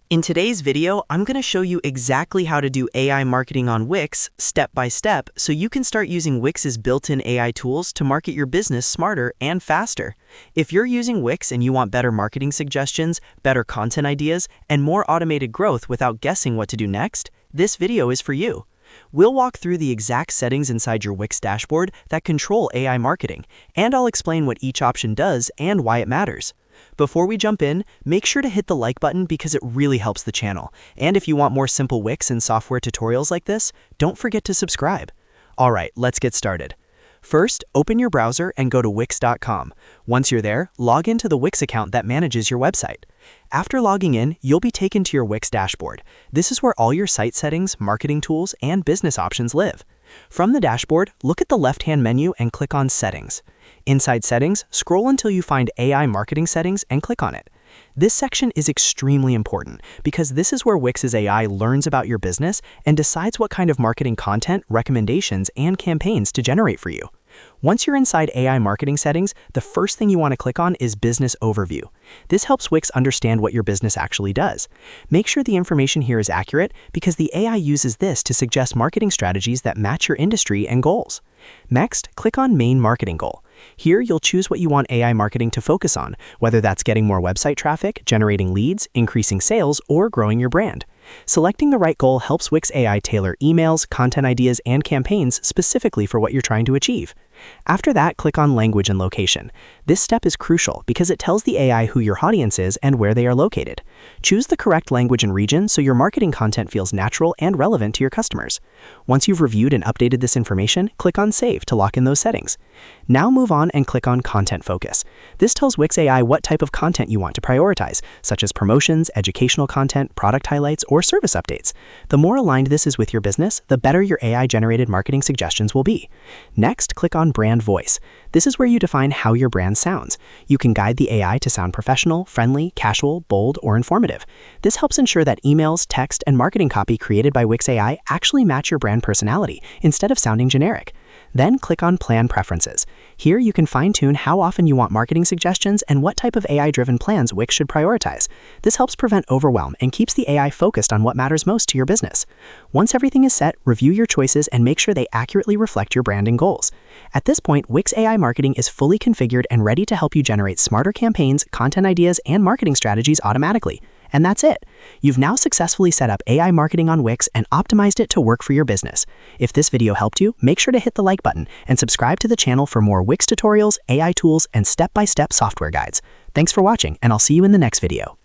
In today's video, I'm going to show you exactly how to do AI marketing on Wix step by step so you can start using Wix's built-in AI tools to market your business smarter and faster. If you're using Wix and you want better marketing suggestions, better content ideas, and more automated growth without guessing what to do next, this video is for you. We'll walk through the exact settings inside your Wix dashboard that control AI marketing, and I'll explain what each option does and why it matters. Before we jump in, make sure to hit the like button because it really helps the channel. And if you want more simple Wix and software tutorials like this, don't forget to subscribe. Alright, let's get started. First, open your browser and go to wix.com. Once you're there, log into the Wix account that manages your website. After logging in, you'll be taken to your Wix dashboard. This is where all your site settings, marketing tools, and business options live. From the dashboard, look at the left-hand menu and click on Settings. Inside Settings, scroll until you find AI Marketing Settings and click on it. This section is extremely important because this is where Wix's AI learns about your business and decides what kind of marketing content, recommendations, and campaigns to generate for you. Once you're inside AI marketing settings, the first thing you want to click on is Business Overview. This helps Wix understand what your business actually does. Make sure the information here is accurate because the AI uses this to suggest marketing strategies that match your industry and goals. Next, click on Main Marketing Goal. Here, you'll choose what you want AI marketing to focus on, whether that's getting more website traffic, generating leads, increasing sales, or growing your brand. Selecting the right goal helps Wix AI tailor emails, content ideas, and campaigns specifically for what you're trying to achieve. After that, click on Language and Location. This step is crucial because it tells the AI who your audience is and where they are located. Choose the correct language and region so your marketing content feels natural and relevant to your customers. Once you've reviewed and updated this information, click on Save to lock in those settings. Now move on and click on Content Focus. This tells Wix AI what type of content you want to prioritize, such as promotions, educational content, product highlights, or service updates. The more aligned this is with your business, the better your AI-generated marketing suggestions will be. Next, click on Brand Voice. This is where you define how your brand sounds. You can guide the AI to sound professional, friendly, casual, bold, or informative. This helps ensure that emails, text, and marketing copy created by Wix AI actually match your brand personality instead of sounding generic. Then click on Plan Preferences. Here you can fine-tune how often you want marketing suggestions and what type of AI-driven plans Wix should prioritize. This helps prevent overwhelm and keeps the AI focused on what matters most to your business. Once everything is set, review your choices and make sure they accurately reflect your branding goals. At this point, Wix AI Marketing is fully configured and ready to help you generate smarter campaigns, content ideas, and marketing strategies automatically. And that's it. You've now successfully set up AI marketing on Wix and optimized it to work for your business. If this video helped you, make sure to hit the like button and subscribe to the channel for more Wix tutorials, AI tools, and step-by-step software guides. Thanks for watching, and I'll see you in the next video.